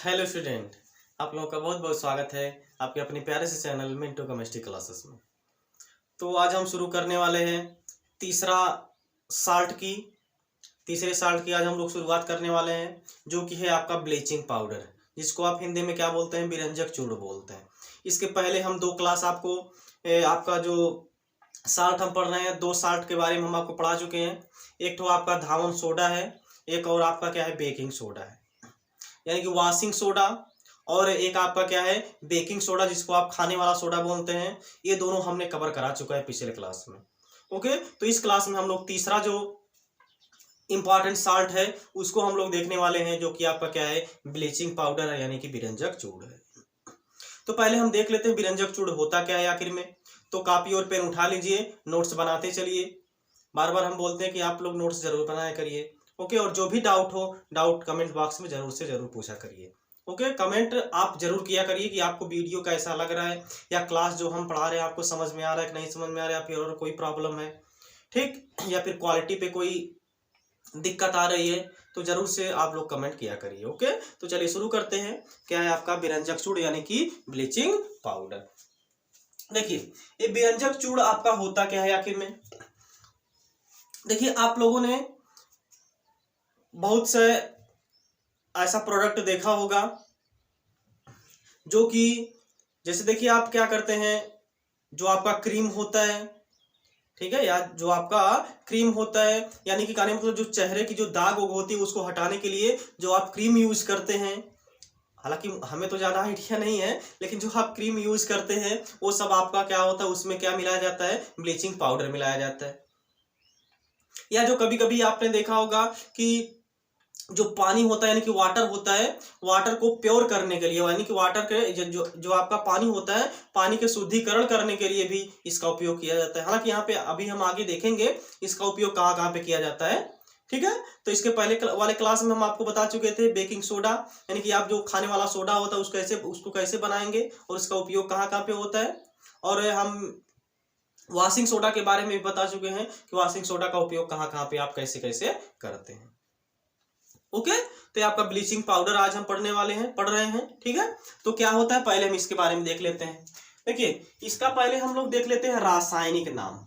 Hello student, आप लोगों का बहुत बहुत स्वागत है आपके अपने प्यारे से चैनल मिंटू केमिस्ट्री क्लासेस में। तो आज हम शुरू करने वाले हैं तीसरा साल्ट की तीसरे साल्ट की आज हम लोग शुरुआत करने वाले हैं, जो कि है आपका ब्लीचिंग पाउडर, जिसको आप हिंदी में क्या बोलते हैं, बिरंजक चूर्ण बोलते हैं। इसके पहले हम दो क्लास आपको आपका जो साल्ट हम पढ़ रहे हैं, दो साल्ट के बारे में हम आपको पढ़ा चुके हैं। एक तो आपका धावन सोडा है, एक और आपका क्या है, बेकिंग सोडा है, यानी कि वॉशिंग सोडा, और एक आपका क्या है, बेकिंग सोडा, जिसको आप खाने वाला सोडा बोलते हैं। ये दोनों हमने कवर करा चुका है पिछले क्लास में। ओके, तो इस क्लास में हम लोग तीसरा जो इंपॉर्टेंट साल्ट है उसको हम लोग देखने वाले हैं, जो कि आपका क्या है, ब्लीचिंग पाउडर है, यानी कि बिरंजक चूर्ण है। तो पहले हम देख लेते हैं बिरंजक चूर्ण होता क्या है आखिर में। तो कॉपी और पेन उठा लीजिए, नोट्स बनाते चलिए। बार बार हम बोलते हैं कि आप लोग नोट्स जरूर बनाया करिए। ओके, और जो भी डाउट हो, डाउट कमेंट बॉक्स में जरूर से जरूर पूछा करिए। ओके, कमेंट आप जरूर किया करिए कि आपको वीडियो कैसा लग रहा है, या क्लास जो हम पढ़ा रहे हैं आपको समझ में आ रहा है कि नहीं समझ में आ रहा है, या फिर और कोई प्रॉब्लम है, ठीक, या फिर क्वालिटी पे कोई दिक्कत आ रही है, तो जरूर से आप लोग कमेंट किया करिए। ओके, तो चलिए शुरू करते हैं। क्या है आपका बिरंजक चूर्ण, यानी कि ब्लीचिंग पाउडर। देखिए, ये बिरंजक चूर्ण आपका होता क्या है आखिर में। देखिए, आप लोगों ने बहुत से ऐसा प्रोडक्ट देखा होगा, जो कि जैसे देखिए आप क्या करते हैं, जो आपका क्रीम होता है, ठीक है, या जो आपका क्रीम होता है, यानी कि कहने मतलब जो चेहरे की जो दाग होती है उसको हटाने के लिए जो आप क्रीम यूज करते हैं। हालांकि हमें तो ज़्यादा आइडिया नहीं है, लेकिन जो आप क्रीम यूज करते हैं वो सब आपका क्या होता है, उसमें क्या मिलाया जाता है, ब्लीचिंग पाउडर मिलाया जाता है। या जो कभी कभी आपने देखा होगा कि जो पानी होता है, यानी कि वाटर होता है, वाटर को प्योर करने के लिए, यानी कि वाटर के जो आपका पानी होता है, पानी के शुद्धिकरण करने के लिए भी इसका उपयोग किया जाता है। हालांकि यहाँ पे अभी हम आगे देखेंगे इसका उपयोग कहाँ कहाँ पे किया जाता है, ठीक है। तो इसके पहले वाले क्लास में हम आपको बता चुके थे बेकिंग सोडा, यानी कि आप जो खाने वाला सोडा होता है उसको कैसे बनाएंगे और इसका उपयोग कहाँ कहाँ पे होता है। और हम वॉशिंग सोडा के बारे में भी बता चुके हैं कि वॉशिंग सोडा का उपयोग कहाँ कहाँ पे आप कैसे कैसे करते हैं। ओके, तो ये आपका ब्लीचिंग पाउडर आज हम पढ़ रहे हैं, ठीक है। तो क्या होता है, पहले हम इसके बारे में देख लेते हैं। देखिए, इसका पहले हम लोग देख लेते हैं रासायनिक नाम।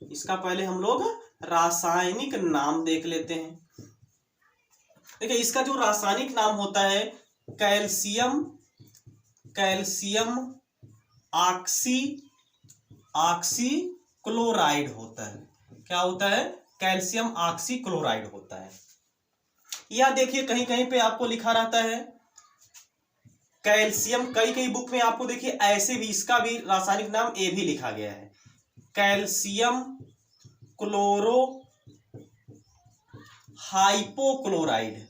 इसका पहले हम लोग रासायनिक नाम देख लेते हैं। देखिए, इसका जो रासायनिक नाम होता है, calcium calcium oxy oxy chloride होता है। क्या होता है, कैल्शियम ऑक्सी क्लोराइड होता है। या देखिए कहीं कहीं पे आपको लिखा रहता है कैल्शियम, कई कई बुक में आपको देखिए ऐसे भी इसका भी रासायनिक नाम ए भी लिखा गया है, कैल्शियम क्लोरो हाइपोक्लोराइड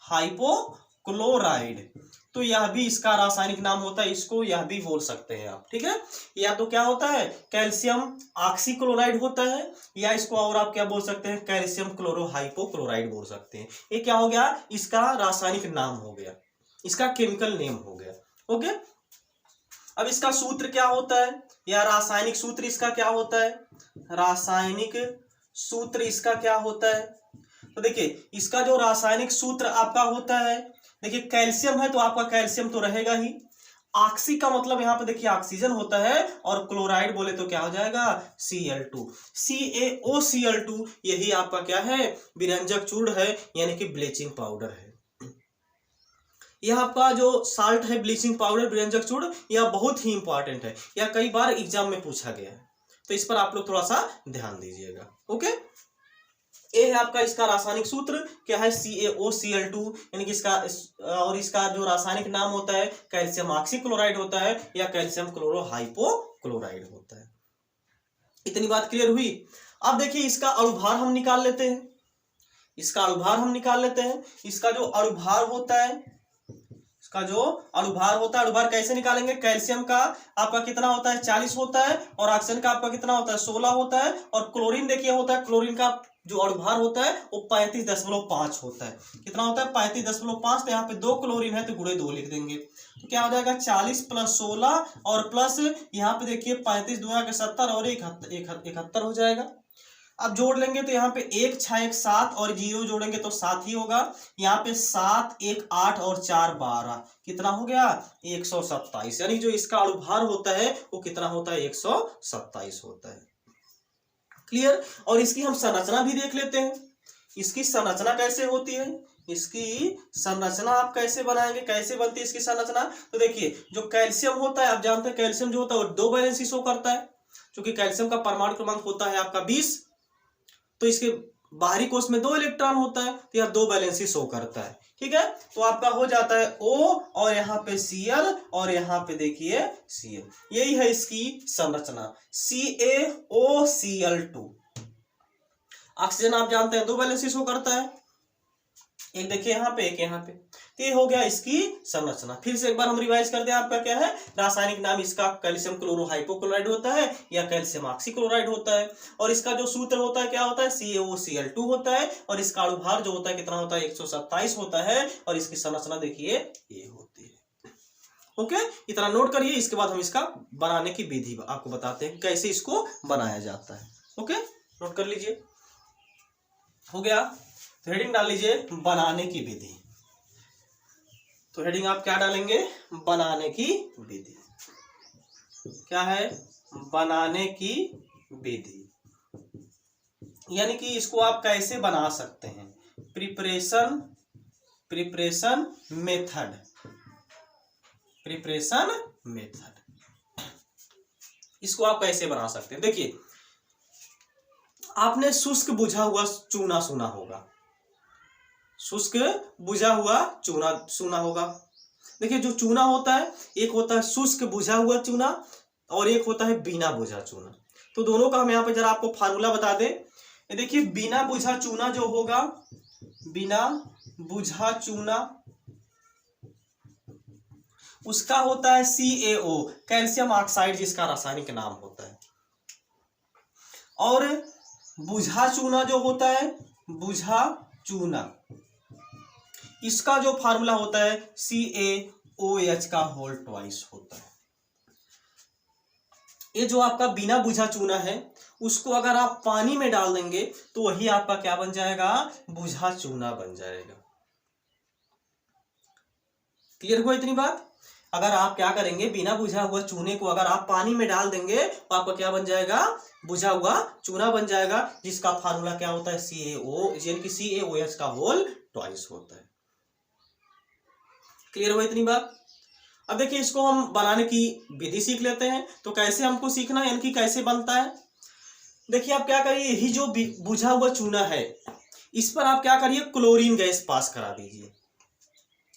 हाइपोक्लोराइड। तो यह भी इसका रासायनिक नाम होता है, इसको यह भी बोल सकते हैं आप, ठीक है। या तो क्या होता है, कैल्शियम ऑक्सीक्लोराइड होता है, या इसको और आप क्या बोल सकते हैं, कैल्शियम क्लोरो हाइपोक्लोराइड बोल सकते हैं। ये क्या हो गया, इसका रासायनिक नाम हो गया, इसका केमिकल नेम हो गया। ओके, अब इसका सूत्र क्या होता है, या रासायनिक सूत्र इसका क्या होता है, रासायनिक सूत्र इसका क्या होता है। तो देखिए, इसका जो रासायनिक सूत्र आपका होता है, देखिए कैल्शियम है तो आपका कैल्शियम तो रहेगा ही, ऑक्सी का मतलब यहाँ पे देखिए ऑक्सीजन होता है, और क्लोराइड बोले तो क्या हो जाएगा, Cl2 CaOCl2। यही आपका क्या है, बिरंजक चूर्ण है, यानी कि ब्लीचिंग पाउडर है। यह आपका जो साल्ट है, ब्लीचिंग पाउडर, बिरंजक चूर्ण, यह बहुत ही इंपॉर्टेंट है, यह कई बार एग्जाम में पूछा गया है, तो इस पर आप लोग थोड़ा सा ध्यान दीजिएगा। ओके, ये है आपका इसका रासायनिक सूत्र क्या है, CaOCl2, यानी कि इसका और इसका जो रासायनिक नाम होता है कैल्शियम ऑक्सीक्लोराइड होता है, या कैल्शियम क्लोरो हाइपोक्लोराइड होता है। इतनी बात क्लियर हुई। अब देखिए इसका अणुभार हम निकाल लेते हैं, इसका जो अणुभार होता है, अणुभार कैसे निकालेंगे, कैल्शियम का आपका कितना होता है, 40 होता है, और ऑक्सीजन का आपका कितना होता है, 16 होता है, और क्लोरीन देखिए होता है, क्लोरीन का जो अणुभार होता है वो 35.5 होता है। कितना होता है, 35.5। तो यहाँ पे 2 क्लोरीन है तो गुणे 2 लिख देंगे, तो क्या हो जाएगा, 40 + 16, और प्लस यहाँ पे देखिए 35 × 2 = 70, और 71 हो जाएगा। अब जोड़ लेंगे तो यहाँ पे 1 6 1 7 और 0 जोड़ेंगे तो 7 ही होगा। यहाँ पे 7 1 8 और 4 12, कितना हो गया 127, यानी जो इसका अणुभार होता है वो कितना होता है 127 होता है। क्लियर। और इसकी हम संरचना भी देख लेते हैं, इसकी संरचना कैसे होती है, इसकी संरचना आप कैसे बनाएंगे, कैसे बनती है इसकी संरचना। तो देखिए जो कैल्शियम होता है, आप जानते हैं कैल्शियम जो होता है वो 2 वैलेंसी शो करता है, क्योंकि कैल्शियम का परमाणु क्रमांक होता है आपका 20, तो इसके बाहरी कोश में 2 इलेक्ट्रॉन होता है, तो यह 2 वैलेंसी शो करता है। ठीक है, तो आपका हो जाता है O और यहाँ पे Cl और यहाँ पे देखिए Cl, यही है इसकी संरचना CaOCl2। ऑक्सीजन आप जानते हैं 2 वैलेंसी शो करता है, एक देखिए यहाँ पे एक यहाँ पे, तो ये हो गया इसकी संरचना। फिर से एक बार हम रिवाइज करते हैं, आपका क्या है रासायनिक नाम इसका कैल्शियम क्लोरोहाइपोक्लोराइड होता है या कैल्शियम ऑक्सीक्लोराइड होता है, और इसका जो सूत्र होता है क्या होता है CaOCl2 होता है, और इसका अणुभार जो होता है कितना होता है 127 होता है, और इसकी संरचना देखिए ये होती है। ओके, इतना नोट करिए, इसके बाद हम इसका बनाने की विधि आपको बताते हैं कैसे इसको बनाया जाता है। ओके, नोट कर लीजिए, हो गया। तो हेडिंग डाल लीजिए बनाने की विधि। तो हेडिंग आप क्या डालेंगे, बनाने की विधि। क्या है, बनाने की विधि, यानी कि इसको आप कैसे बना सकते हैं, प्रिपरेशन मेथड, इसको आप कैसे बना सकते हैं। देखिए आपने शुष्क बुझा हुआ चूना सुना होगा, शुष्क बुझा हुआ चूना सुना होगा। देखिए जो चूना होता है, एक होता है शुष्क बुझा हुआ चूना और एक होता है बिना बुझा चूना। तो दोनों का हम यहाँ पे जरा आपको फार्मूला बता दें। देखिए बिना बुझा चूना जो होगा, बिना बुझा चूना उसका होता है CaO, कैल्शियम ऑक्साइड जिसका रासायनिक नाम होता है, और बुझा चूना जो होता है, बुझा चूना, इसका जो फार्मूला होता है CaOH का होल ट्वाइस होता है। ये जो आपका बिना बुझा चूना है उसको अगर आप पानी में डाल देंगे तो वही आपका क्या बन जाएगा, बुझा चूना बन जाएगा। क्लियर हुआ इतनी बात। अगर आप क्या करेंगे, बिना बुझा हुआ चूने को अगर आप पानी में डाल देंगे तो आपका क्या बन जाएगा, बुझा हुआ चूना बन जाएगा, जिसका फार्मूला क्या होता है CaO, यानी कि CaOH का होल ट्वाइस होता है। क्लियर हुआ इतनी बात। अब देखिए इसको हम बनाने की विधि सीख लेते हैं। तो कैसे हमको सीखना है, यानी कि कैसे बनता है। देखिए आप क्या करिए, यही जो बुझा हुआ चूना है इस पर आप क्या करिए, क्लोरीन गैस पास करा दीजिए।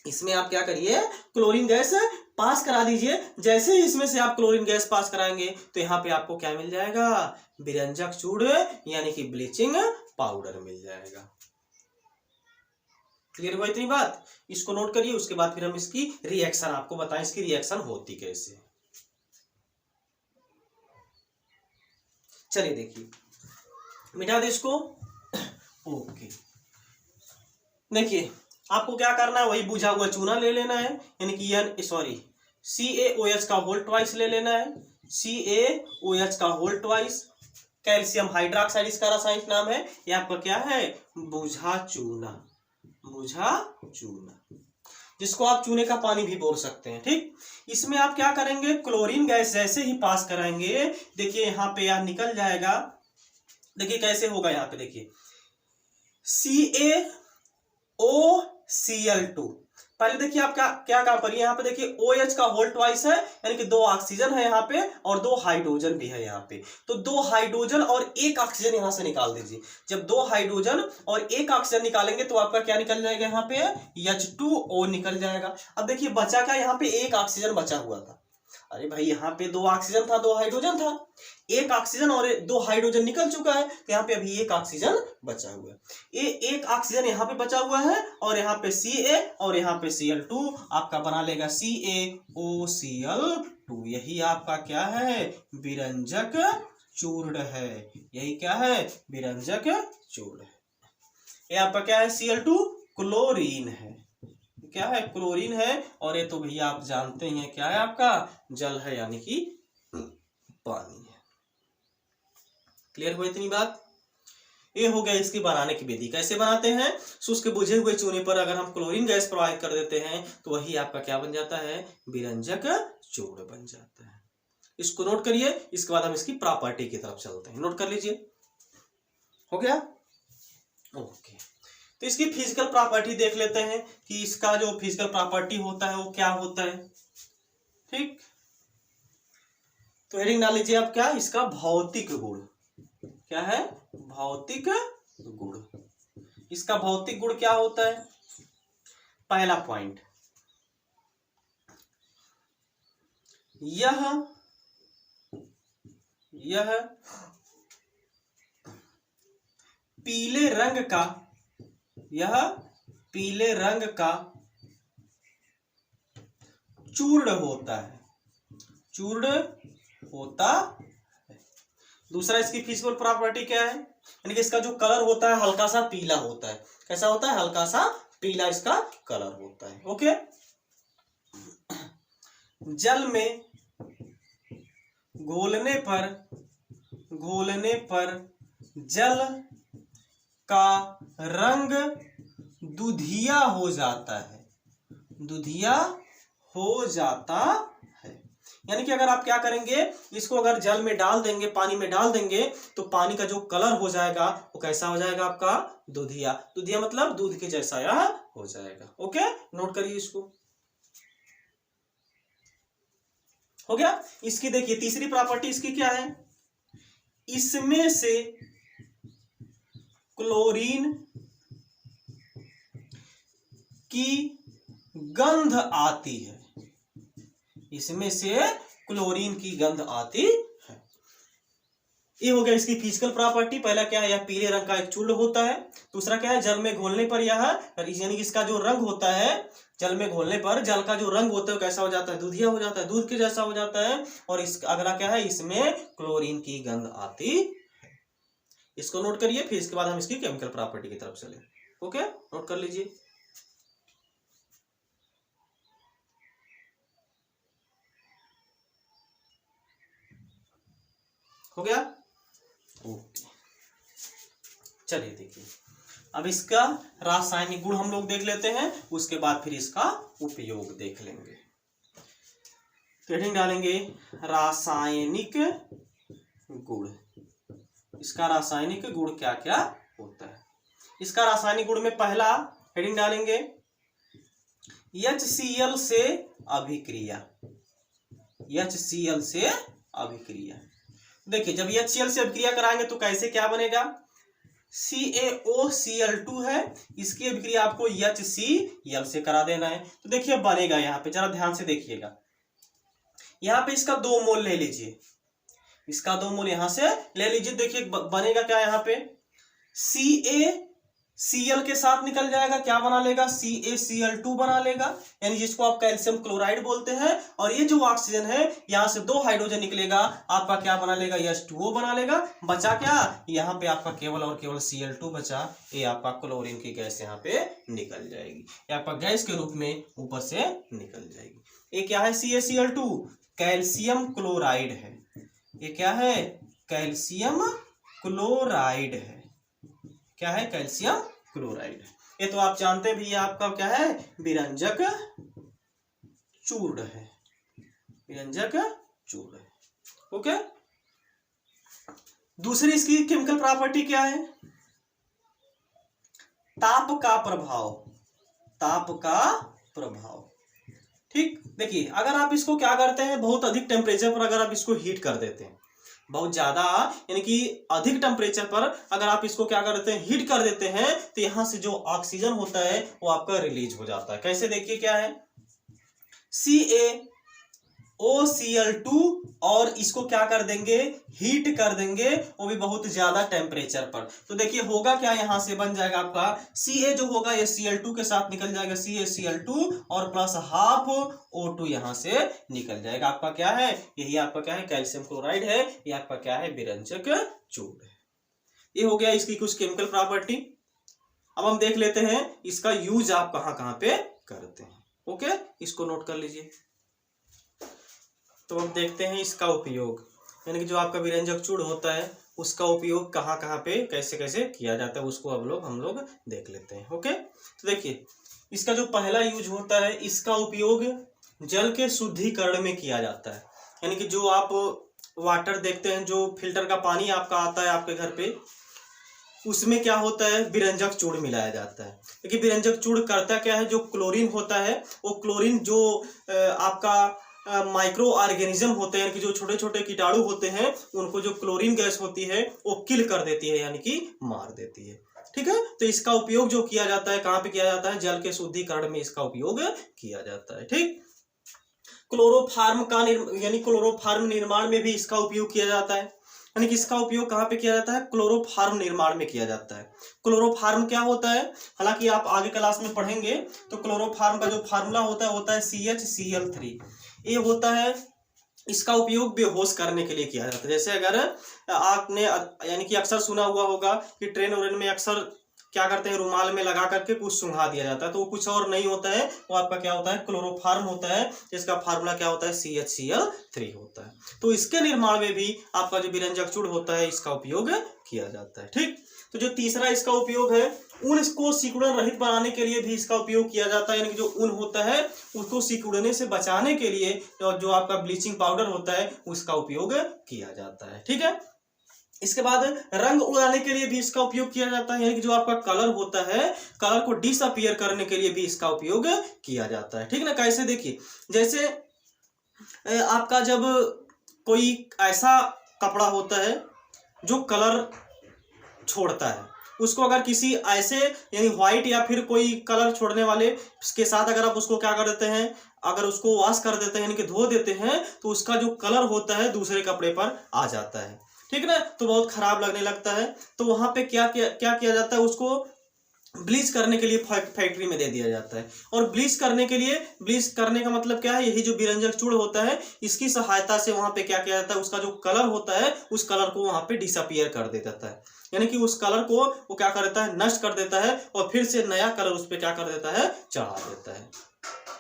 इसमें आप क्या करिए, क्लोरीन गैस पास करा दीजिए। जैसे ही इसमें से आप क्लोरीन गैस पास कराएंगे तो यहाँ पे आपको क्या मिल जाएगा, विरंजक चूर्ण यानी कि ब्लीचिंग पाउडर मिल जाएगा। क्लियर हुआ इतनी बात। इसको नोट करिए, उसके बाद फिर हम इसकी रिएक्शन आपको बताएं, इसकी रिएक्शन होती कैसे। चलिए देखिए, मिटा दे इसको। ओके, देखिए आपको क्या करना है, वही बुझा हुआ चूना ले लेना है, यानी कि CaOH का होल ट्वाइस ले लेना है, CaOH का होल ट्वाइस, कैल्शियम हाइड्रोक्साइड इसका रासायनिक नाम है। ये आपका क्या है, बुझा चूना, बुझा चूना, जिसको आप चूने का पानी भी बोल सकते हैं। ठीक, इसमें आप क्या करेंगे, क्लोरीन गैस जैसे ही पास कराएंगे, देखिए यहाँ पे यार निकल जाएगा। देखिए कैसे होगा, यहाँ पे देखिए CaOCl2। पहले देखिए आप क्या काम करिए, यहाँ पे देखिए OH का होल ट्वाइस है, यानी कि 2 ऑक्सीजन है यहाँ पे और 2 हाइड्रोजन भी है यहाँ पे। तो 2 हाइड्रोजन और 1 ऑक्सीजन यहाँ से निकाल दीजिए। जब 2 हाइड्रोजन और 1 ऑक्सीजन निकालेंगे तो आपका क्या निकल जाएगा, यहाँ पे H2O निकल जाएगा। अब देखिए बचा क्या, यहाँ पे 1 ऑक्सीजन बचा हुआ था। अरे भाई यहाँ पे 2 ऑक्सीजन था, 2 हाइड्रोजन था, 1 ऑक्सीजन और 2 हाइड्रोजन निकल चुका है, तो यहाँ पे अभी 1 ऑक्सीजन बचा हुआ है। ये 1 ऑक्सीजन यहाँ पे बचा हुआ है और यहाँ पे Ca और यहाँ पे Cl2 आपका बना लेगा CaOCl2। यही आपका क्या है, विरंजक चूर्ण है। यही क्या है, विरंजक चूर्ण है। ये आपका क्या है, Cl2 क्लोरीन है। क्या है, क्लोरीन है। और ये तो भैया आप जानते ही हैं क्या है, आपका जल है, यानी कि पानी है। क्लियर हुआ इतनी बात। ये हो गया इसकी बनाने की विधि। कैसे बनाते हैं? शुष्क बुझे हुए चूने पर अगर हम क्लोरीन गैस प्रवाहित कर देते हैं तो वही आपका क्या बन जाता है? विरंजक चूर्ण बन जाता है। इसको नोट करिए, इसके बाद हम इसकी प्रॉपर्टी की तरफ चलते हैं। नोट कर लीजिए, हो गया? ओके, तो इसकी फिजिकल प्रॉपर्टी देख लेते हैं कि इसका जो फिजिकल प्रॉपर्टी होता है वो क्या होता है। ठीक, तो हेडिंग डाल लीजिए आप, क्या? इसका भौतिक गुण। क्या है? भौतिक गुण। इसका भौतिक गुण क्या होता है? पहला पॉइंट, यह पीले रंग का, यह पीले रंग का चूर्ण होता है, चूर्ण होता है। दूसरा इसकी फिजिकल प्रॉपर्टी क्या है? यानी कि इसका जो कलर होता है हल्का सा पीला होता है। कैसा होता है? हल्का सा पीला इसका कलर होता है। ओके, जल में घोलने पर जल का रंग दुधिया हो जाता है, दुधिया हो जाता है। यानी कि अगर आप क्या करेंगे, इसको अगर जल में डाल देंगे, पानी में डाल देंगे, तो पानी का जो कलर हो जाएगा वो कैसा हो जाएगा आपका? दुधिया। दुधिया मतलब दूध के जैसा यह हो जाएगा। ओके, नोट करिए इसको। हो गया। इसकी देखिए तीसरी प्रॉपर्टी इसकी क्या है? इसमें से क्लोरीन की गंध आती है, इसमें से क्लोरीन की गंध आती है। ये हो गया इसकी फिजिकल प्रॉपर्टी। पहला क्या है? यह पीले रंग का एक चूर्ण होता है। दूसरा क्या है? जल में घोलने पर यह, यानी इसका जो रंग होता है, जल में घोलने पर जल का जो रंग होता है कैसा हो जाता है? दुधिया हो जाता है, दूध के जैसा हो जाता है। और इस अगला क्या है? इसमें क्लोरीन की गंध आती है। इसको नोट करिए, फिर इसके बाद हम इसकी केमिकल प्रॉपर्टी की तरफ चले। ओके, नोट कर लीजिए। हो गया? ओके, चलिए देखिए, अब इसका रासायनिक गुण हम लोग देख लेते हैं, उसके बाद फिर इसका उपयोग देख लेंगे। हेडिंग डालेंगे रासायनिक गुण। इसका रासायनिक गुण क्या क्या होता है? इसका रासायनिक गुण में पहला हेडिंग डालेंगे HCl से अभिक्रिया, HCl से अभिक्रिया। देखिए, जब HCl से अभिक्रिया कराएंगे तो कैसे क्या बनेगा? CaOCl2 है, इसकी अभिक्रिया आपको HCl से करा देना है। तो देखिए बनेगा, यहाँ पे जरा ध्यान से देखिएगा। यहाँ पे इसका 2 मोल ले लीजिए, इसका 2 मोल यहां से ले लीजिए। देखिए बनेगा क्या? यहाँ पे CaCl के साथ निकल जाएगा, क्या बना लेगा? CaCl2 बना लेगा, यानी जिसको आप कैल्शियम क्लोराइड बोलते हैं। और ये जो ऑक्सीजन है, यहां से 2 हाइड्रोजन निकलेगा, आपका क्या बना लेगा? H2O बना लेगा। बचा क्या? यहाँ पे आपका केवल और केवल Cl2 बचा। ये आपका क्लोरीन की गैस यहाँ पे निकल जाएगी, ये आपका गैस के रूप में ऊपर से निकल जाएगी। ये क्या है? CaCl2 कैल्शियम क्लोराइड है। ये क्या है? कैल्शियम क्लोराइड है। क्या है? Calcium chloride. ये तो आप जानते हैं भैया, आपका क्या है? विरंजक चूर्ण है, विरंजक चूर्ण है। ओके, दूसरी इसकी केमिकल प्रॉपर्टी क्या है? ताप का प्रभाव, ताप का प्रभाव। ठीक, देखिए अगर आप इसको क्या करते हैं, बहुत अधिक टेम्परेचर पर अगर आप इसको हीट कर देते हैं, बहुत ज्यादा यानी कि अधिक टेम्परेचर पर अगर आप इसको क्या करते हैं? हीट कर देते हैं, तो यहां से जो ऑक्सीजन होता है वो आपका रिलीज हो जाता है। कैसे? देखिए क्या है? CaOCl2, और इसको क्या कर देंगे? हीट कर देंगे, वो भी बहुत ज्यादा टेम्परेचर पर। तो देखिए होगा क्या? यहां से बन जाएगा आपका Ca जो होगा ये Cl2 के साथ निकल जाएगा, CaCl2 और प्लस हाफ O2 यहां से निकल जाएगा। आपका क्या है? यही आपका क्या है? कैल्शियम क्लोराइड है। ये आपका क्या है? विरंजक चूर्ण है। ये हो गया इसकी कुछ केमिकल प्रॉपर्टी। अब हम देख लेते हैं इसका यूज आप कहां कहां पे करते हैं। ओके, इसको नोट कर लीजिए। तो अब देखते हैं इसका उपयोग, यानी कि जो आपका विरंजक चूर्ण होता है उसका उपयोग कहाँ कहाँ पे कैसे कैसे किया जाता है उसको अब हम लोग देख लेते हैं। ओके, तो देखिए इसका जो पहला यूज होता है, इसका उपयोग जल के शुद्धिकरण में किया जाता है। यानी कि जो आप वाटर देखते हैं, जो फिल्टर का पानी आपका आता है आपके घर पे, उसमें क्या होता है, विरंजक चूर्ण मिलाया जाता है। क्योंकि विरंजक चूर्ण करता क्या है, जो क्लोरीन होता है वो क्लोरीन जो आपका माइक्रो ऑर्गेनिज्म होते हैं, कि जो छोटे छोटे कीटाणु होते हैं, उनको जो क्लोरीन गैस होती है वो किल कर देती है, यानी कि मार देती है। ठीक है, तो इसका उपयोग जो किया जाता है, कहाँ पे किया जाता है, जल के शुद्धिकरण में इसका उपयोग किया जाता है। ठीक, क्लोरोफार्म का यानी क्लोरोफार्म निर्माण में भी इसका उपयोग किया जाता है। यानी कि इसका उपयोग कहाँ पे किया जाता है, क्लोरोफार्म निर्माण में किया जाता है। क्लोरोफार्म क्या होता है, हालांकि आप आगे क्लास में पढ़ेंगे, तो क्लोरोफार्म का जो फार्मूला होता है CHCl3। ये होता है, इसका उपयोग बेहोश करने के लिए किया जाता है। जैसे अगर आपने यानी कि अक्सर सुना हुआ होगा कि ट्रेन वरेन में अक्सर क्या करते हैं, रुमाल में लगा करके कुछ सुंघा दिया जाता है, तो वो कुछ और नहीं होता है, वो आपका क्या होता है, क्लोरोफार्म होता है, जिसका फार्मूला क्या होता है, CHCl3 होता है। तो इसके निर्माण में भी आपका जो विरंजक चूर्ण होता है, इसका उपयोग किया जाता है। ठीक, तो जो तीसरा इसका उपयोग है, ऊन को सिकुड़न रहित बनाने के लिए भी इसका उपयोग किया जाता है। यानी कि जो ऊन होता है उसको सिकुड़ने से बचाने के लिए जो आपका ब्लीचिंग पाउडर होता है उसका उपयोग किया जाता है। ठीक है, इसके बाद रंग उड़ाने के लिए भी इसका उपयोग किया जाता है। यानी कि जो आपका कलर होता है, कलर को डिसअपीयर करने के लिए भी इसका उपयोग किया जाता है। ठीक ना, कैसे, देखिए जैसे आपका जब कोई ऐसा कपड़ा होता है जो कलर छोड़ता है, उसको अगर किसी ऐसे यानी व्हाइट या फिर कोई कलर छोड़ने वाले के साथ अगर आप उसको क्या कर देते हैं, अगर उसको वॉश कर देते हैं, यानी कि धो देते हैं, तो उसका जो कलर होता है दूसरे कपड़े पर आ जाता है। ठीक ना, तो बहुत खराब लगने लगता है। तो वहां पे क्या किया जाता है, उसको ब्लीच करने के लिए फैक्ट्री में दे दिया जाता है। और ब्लीच करने का मतलब क्या है, यही जो विरंजक चूर्ण होता है, इसकी सहायता से वहां पे क्या किया जाता है, उसका जो कलर होता है उस कलर को वहां पे डिसअपीयर कर देता है। यानी कि उस कलर को वो क्या कर देता है, नष्ट कर देता है, और फिर से नया कलर उस पर क्या कर देता है, चढ़ा देता है।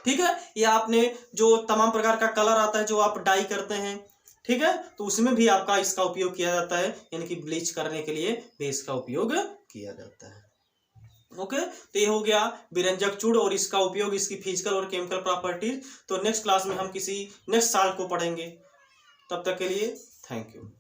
ठीक है, या आपने जो तमाम प्रकार का कलर आता है जो आप डाई करते हैं, ठीक है, तो उसमें भी आपका इसका उपयोग किया जाता है। यानी कि ब्लीच करने के लिए भी इसका उपयोग किया जाता है। ओके, तो ये हो गया विरंजक चूर्ण और इसका उपयोग, इसकी फिजिकल और केमिकल प्रॉपर्टीज। तो नेक्स्ट क्लास में हम किसी नेक्स्ट साल्ट को पढ़ेंगे। तब तक के लिए थैंक यू।